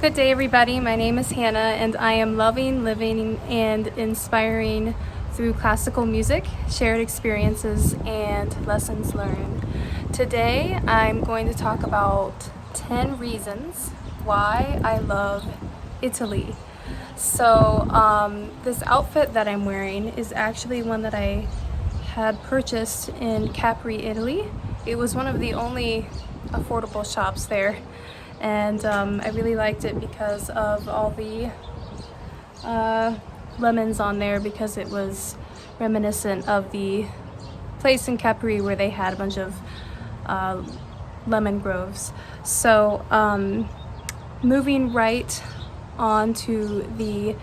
Good day, everybody. My name is Hannah, and I am loving, living, and inspiring through classical music, shared experiences, and lessons learned. Today, I'm going to talk about 10 reasons why I love Italy. This outfit that I'm wearing is actually one that I had purchased in Capri, Italy. It was one of the only affordable shops there, and I really liked it because of all the lemons on there, because it was reminiscent of the place in Capri where they had a bunch of lemon groves. Moving right on to the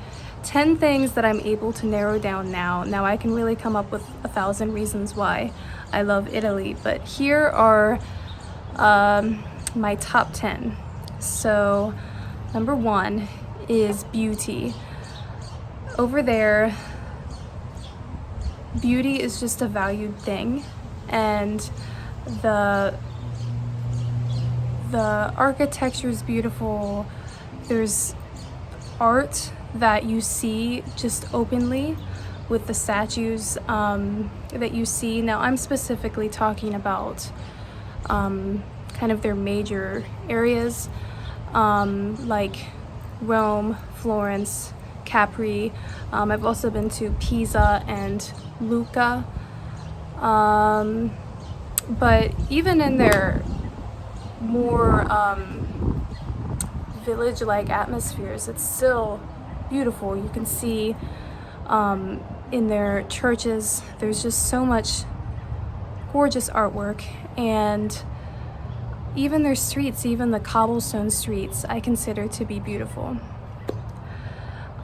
10 things that I'm able to narrow down now. Now I can really come up with 1,000 reasons why I love Italy, but here are my top 10. So number 1 is beauty. Over there, beauty is just a valued thing, and the architecture is beautiful. There's art that you see just openly with the statues that you see. Now I'm specifically talking about kind of their major areas, like Rome, Florence, Capri. I've also been to Pisa and Lucca. But even in their more village-like atmospheres, it's still beautiful. You can see in their churches, there's just so much gorgeous artwork, and even their streets, even the cobblestone streets, I consider to be beautiful.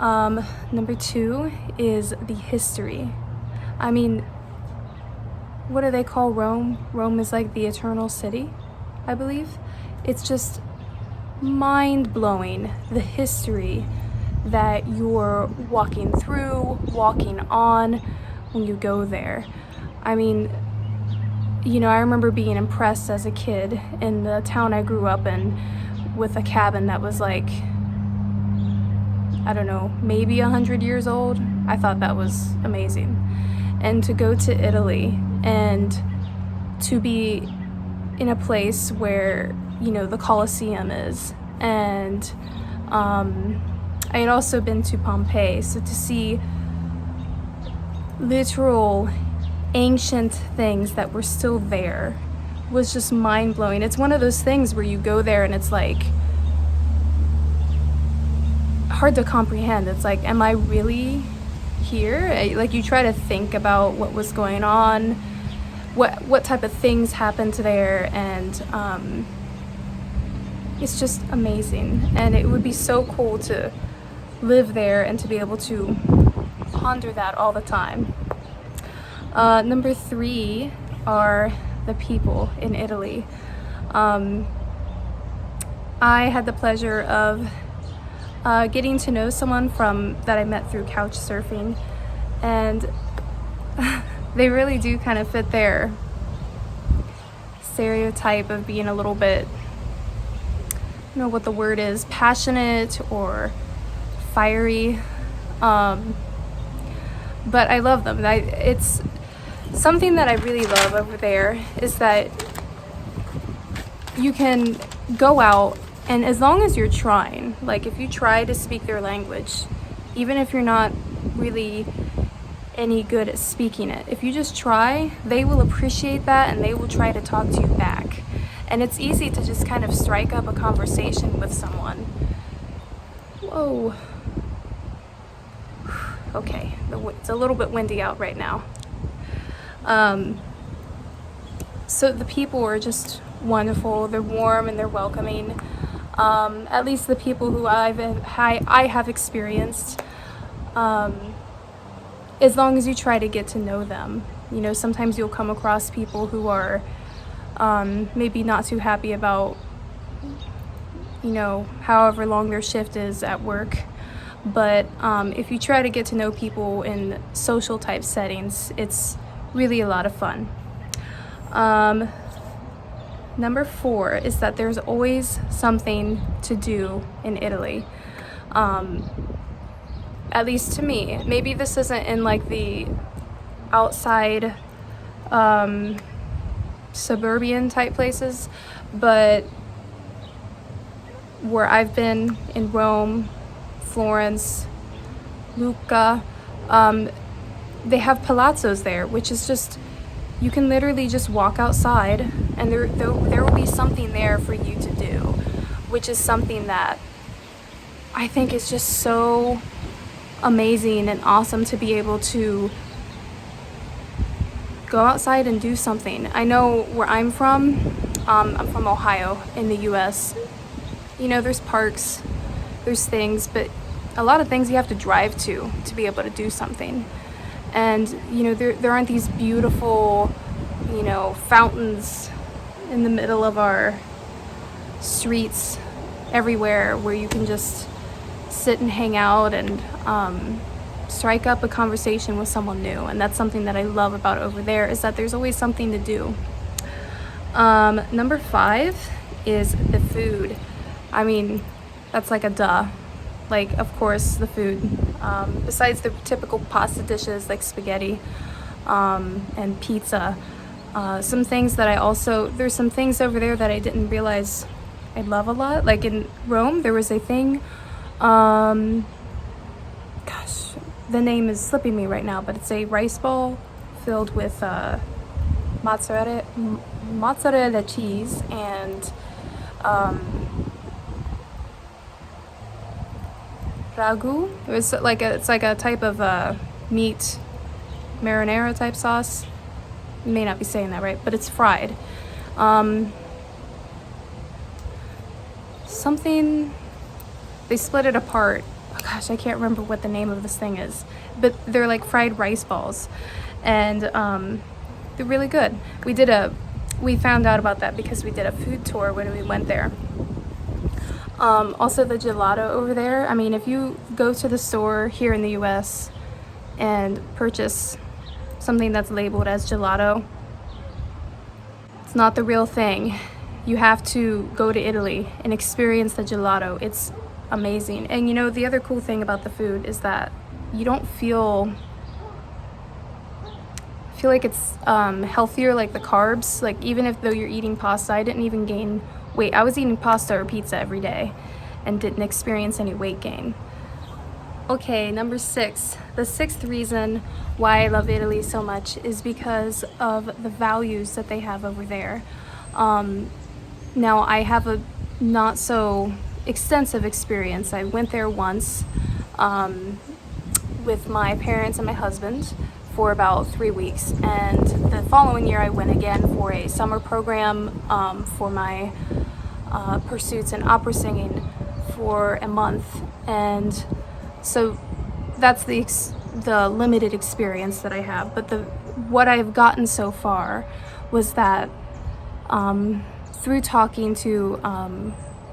Number 2 is the history. I mean, what do they call Rome? Rome is like the eternal city, I believe. It's just mind-blowing, the history that you're walking through, walking on when you go there. I mean, I remember being impressed as a kid in the town I grew up in with a cabin that was like, I don't know, maybe 100 years old. I thought that was amazing. And to go to Italy and to be in a place where, the Colosseum is, and I had also been to Pompeii, so to see literal ancient things that were still there was just mind-blowing. It's one of those things where you go there and it's like hard to comprehend. It's like, am I really here? Like, you try to think about what was going on, what type of things happened there, and it's just amazing. And it would be so cool to live there and to be able to ponder that all the time. Number 3 are the people in Italy. I had the pleasure of getting to know someone that I met through couch surfing, and they really do kind of fit their stereotype of being a little bit, I don't know what the word is, passionate or fiery. But I love them. It's something that I really love over there is that you can go out, and as long as you're trying, like if you try to speak their language, even if you're not really any good at speaking it, if you just try, they will appreciate that and they will try to talk to you back. And it's easy to just kind of strike up a conversation with someone. Whoa. Okay, it's a little bit windy out right now. So the people are just wonderful. They're warm and they're welcoming. At least the people who I have experienced. As long as you try to get to know them. Sometimes you'll come across people who are maybe not too happy about, however long their shift is at work. But if you try to get to know people in social type settings, it's really a lot of fun. Number 4 is that there's always something to do in Italy. At least to me. Maybe this isn't in like the outside suburban type places, but where I've been in Rome, Florence, Lucca, they have palazzos there, which is just, you can literally just walk outside and there will be something there for you to do, which is something that I think is just so amazing and awesome to be able to go outside and do something. I know where I'm from Ohio in the US. You know, there's parks, there's things, but a lot of things you have to drive to be able to do something. And, you know, there aren't these beautiful, you know, fountains in the middle of our streets everywhere where you can just sit and hang out and strike up a conversation with someone new. And that's something that I love about over there, is that there's always something to do. Number 5 is the food. I mean, that's like a duh. Like, of course, the food. Besides the typical pasta dishes like spaghetti and pizza, some things that there's some things over there that I didn't realize I love a lot. Like in Rome, there was a thing, gosh, the name is slipping me right now, but it's a rice ball filled with mozzarella cheese and ragu. It's like a type of meat marinara type sauce. You may not be saying that right, but it's fried. Something, they split it apart. Oh gosh, I can't remember what the name of this thing is, but they're like fried rice balls, and they're really good. We found out about that because we did a food tour when we went there. Also the gelato over there. I mean, if you go to the store here in the US and purchase something that's labeled as gelato, it's not the real thing. You have to go to Italy and experience the gelato. It's amazing. And you know, the other cool thing about the food is that you don't feel like it's healthier, like the carbs. Like, even if though you're eating pasta, I didn't even gain weight. I was eating pasta or pizza every day and didn't experience any weight gain. Okay, number 6. The 6th reason why I love Italy so much is because of the values that they have over there. Now, I have a not so extensive experience. I went there once with my parents and my husband for about 3 weeks, and the following year I went again for a summer program for my pursuits in opera singing for a month. And so that's the limited experience that I have. But what I've gotten so far was that through talking to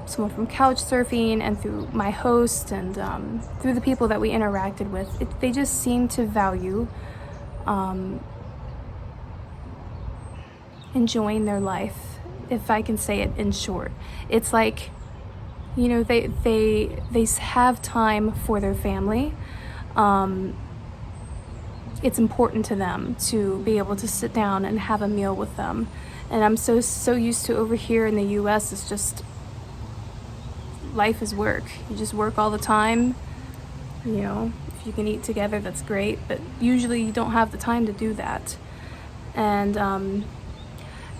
someone from Couchsurfing and through my host and through the people that we interacted with, they just seem to value enjoying their life, if I can say it in short. It's like, you know, they have time for their family. It's important to them to be able to sit down and have a meal with them. And I'm so used to over here in the US, it's just, life is work. You just work all the time. You know, if you can eat together, that's great, but usually you don't have the time to do that. And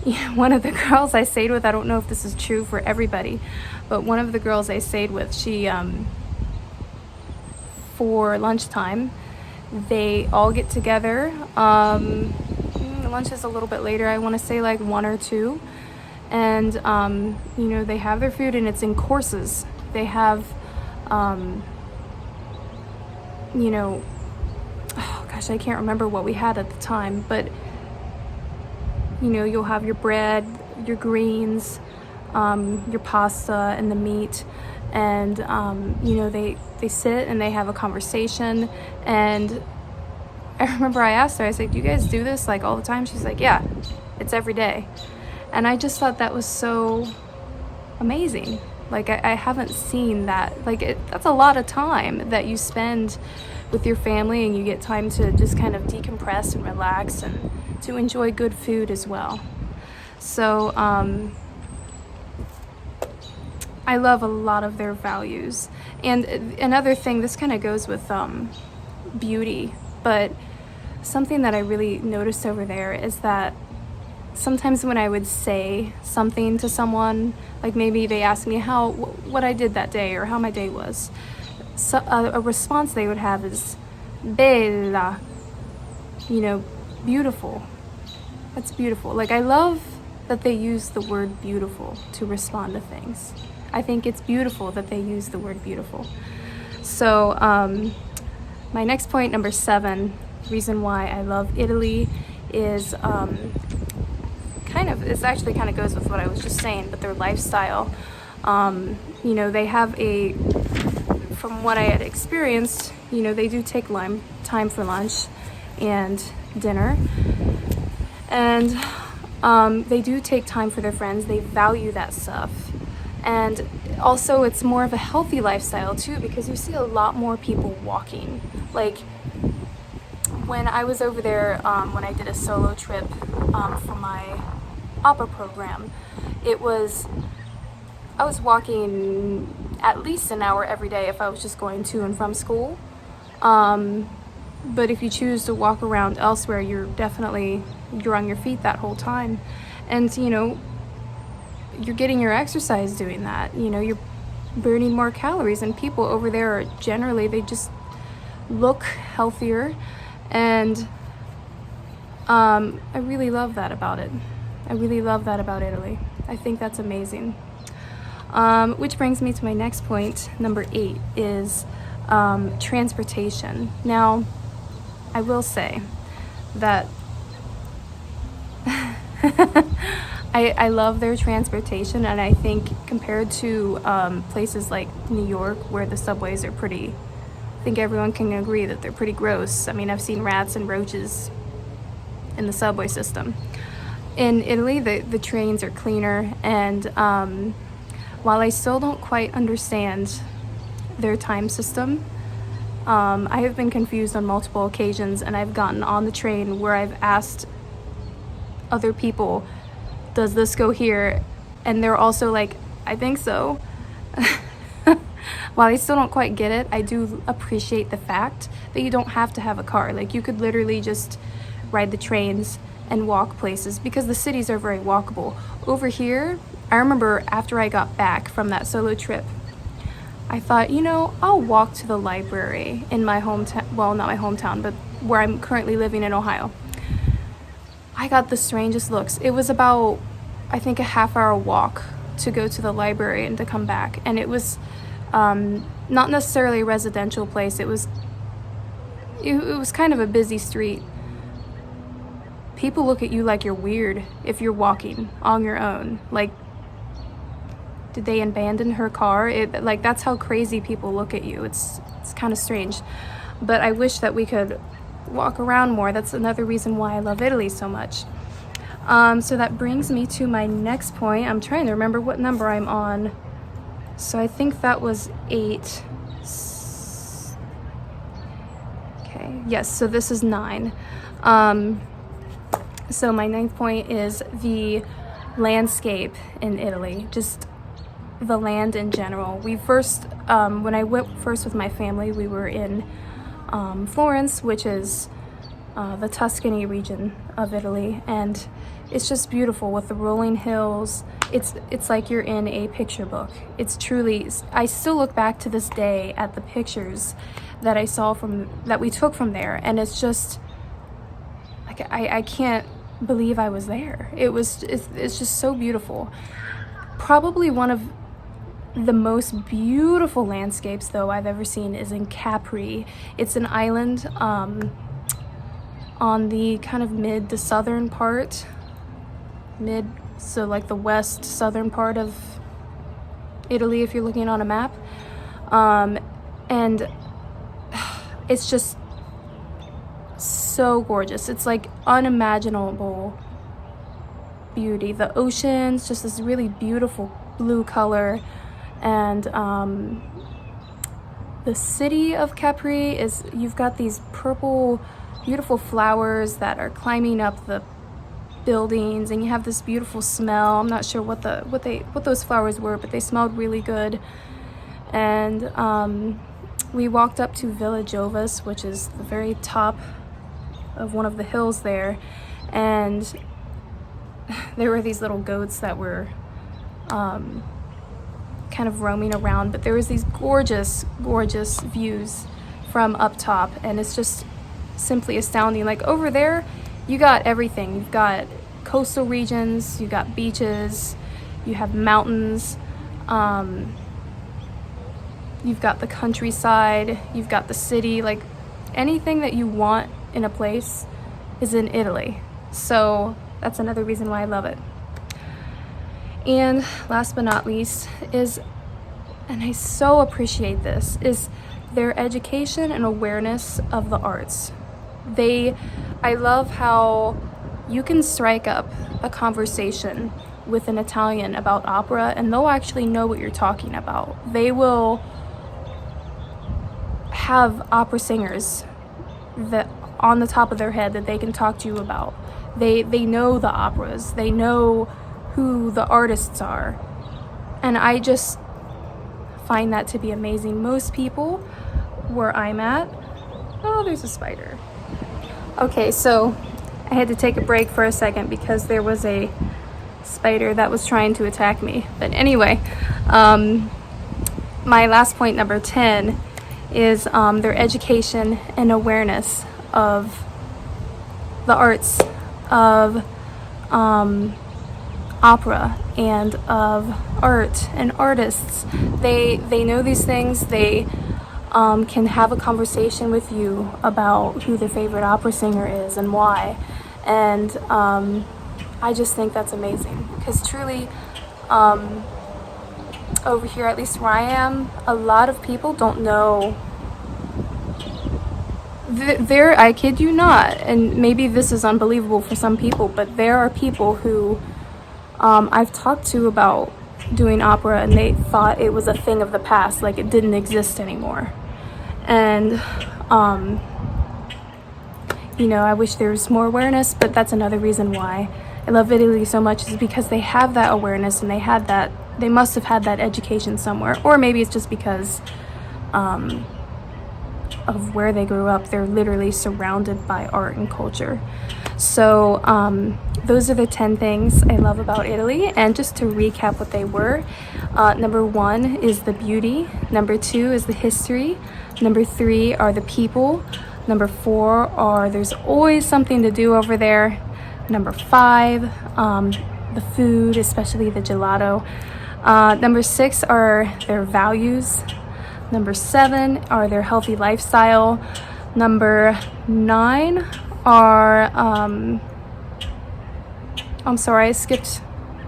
yeah, one of the girls I stayed with, I don't know if this is true for everybody, but one of the girls I stayed with, she for lunchtime, they all get together. Lunch is a little bit later, I want to say like 1 or 2, and you know, they have their food and it's in courses. They have you know, oh gosh, I can't remember what we had at the time, but you know, you'll have your bread, your greens, your pasta and the meat, and you know, they sit and they have a conversation. And I remember I asked her, I said, do you guys do this like all the time? She's like, yeah, it's every day. And I just thought that was so amazing. Like, I haven't seen that. Like, that's a lot of time that you spend with your family, and you get time to just kind of decompress and relax and to enjoy good food as well. So I love a lot of their values. And another thing, this kind of goes with beauty, but something that I really noticed over there is that sometimes when I would say something to someone, like maybe they asked me what I did that day or how my day was, so a response they would have is bella, beautiful. That's beautiful. Like, I love that they use the word beautiful to respond to things. I think it's beautiful that they use the word beautiful. So my next point, number 7, reason why I love Italy is it actually kind of goes with what I was just saying, but their lifestyle. They have from what I had experienced, they do take time for lunch and dinner, and they do take time for their friends. They value that stuff. And also, it's more of a healthy lifestyle too, because you see a lot more people walking. Like, when I was over there, when I did a solo trip for my opera program, I was walking at least an hour every day if I was just going to and from school. But if you choose to walk around elsewhere, you're on your feet that whole time. And, you're getting your exercise doing that. You're burning more calories, and people over there are generally, they just look healthier. And I really love that about it. I really love that about Italy. I think that's amazing. Which brings me to my next point, number 8, is transportation. Now, I will say that I love their transportation, and I think compared to places like New York, where the subways are I think everyone can agree that they're pretty gross. I mean, I've seen rats and roaches in the subway system. In Italy, the trains are cleaner, and while I still don't quite understand their time system, I have been confused on multiple occasions, and I've gotten on the train where I've asked other people, does this go here? And they're also like, I think so. While I still don't quite get it, I do appreciate the fact that you don't have to have a car. Like, you could literally just ride the trains and walk places, because the cities are very walkable. Over here, I remember after I got back from that solo trip, I thought, I'll walk to the library in my hometown. Well, not my hometown, but where I'm currently living in Ohio. I got the strangest looks. It was about, I think, a half-hour walk to go to the library and to come back. And it was not necessarily a residential place. It was kind of a busy street. People look at you like you're weird if you're walking on your own. Like, did they abandon her car? That's how crazy people look at you. It's kind of strange. But I wish that we could walk around more. That's another reason why I love Italy so much. So that brings me to my next point. I'm trying to remember what number I'm on. So I think that was 8. Okay, yes, so this is 9. So my 9th point is the landscape in Italy, just the land in general. When I went first with my family, we were in Florence, which is the Tuscany region of Italy, and it's just beautiful with the rolling hills. It's like you're in a picture book. It's truly, I still look back to this day at the pictures that I saw that we took from there, and it's just like I can't believe I was there. It's just so beautiful. Probably one of the most beautiful landscapes, though, I've ever seen is in Capri. It's an island on the kind of mid to southern part. So like the west southern part of Italy, if you're looking on a map. And it's just so gorgeous. It's like unimaginable beauty. The oceans, just this really beautiful blue color. And the city of Capri is, you've got these purple, beautiful flowers that are climbing up the buildings, and you have this beautiful smell. I'm not sure what those flowers were, but they smelled really good. And we walked up to Villa Jovis, which is the very top of one of the hills there, and there were these little goats that were kind of roaming around, but there was these gorgeous views from up top, and it's just simply astounding. Like over there, you got everything. You've got coastal regions, you got beaches, you have mountains, you've got the countryside, you've got the city. Like anything that you want in a place is in Italy. So that's another reason why I love it. And last but not least is, and I so appreciate this, is their education and awareness of the arts. I love how you can strike up a conversation with an Italian about opera and they'll actually know what you're talking about. They will have opera singers that on the top of their head that they can talk to you about. They know the operas, they know who the artists are, and I just find that to be amazing. Most people where I'm at, oh, there's a spider. Okay, so I had to take a break for a second because there was a spider that was trying to attack me. But anyway, my last point, number 10, is their education and awareness of the arts, of opera, and of art and artists. They know these things. They can have a conversation with you about who their favorite opera singer is and why. And I just think that's amazing, because truly over here, at least where I am, a lot of people don't know. I kid you not, and maybe this is unbelievable for some people, but there are people who I've talked to about doing opera, and they thought it was a thing of the past, like it didn't exist anymore. And you know, I wish there was more awareness, but that's another reason why I love Italy so much, is because they have that awareness, and they must have had that education somewhere, or maybe it's just because of where they grew up. They're literally surrounded by art and culture. So those are the 10 things I love about Italy. And just to recap what they were, number 1 is the beauty, number 2 is the history, number 3 are the people, number 4 are there's always something to do over there, number 5 the food, especially the gelato, number 6 are their values, number 7 are their healthy lifestyle, number 9 are I'm sorry, I skipped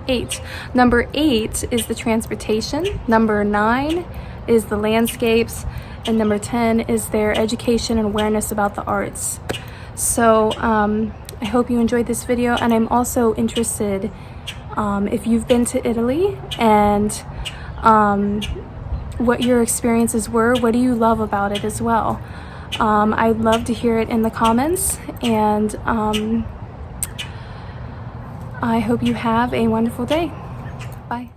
8. Number 8 is the transportation, number 9 is the landscapes, and number 10 is their education and awareness about the arts. So I hope you enjoyed this video, and I'm also interested if you've been to Italy and what your experiences were. What do you love about it as well? I'd love to hear it in the comments, and I hope you have a wonderful day. Bye.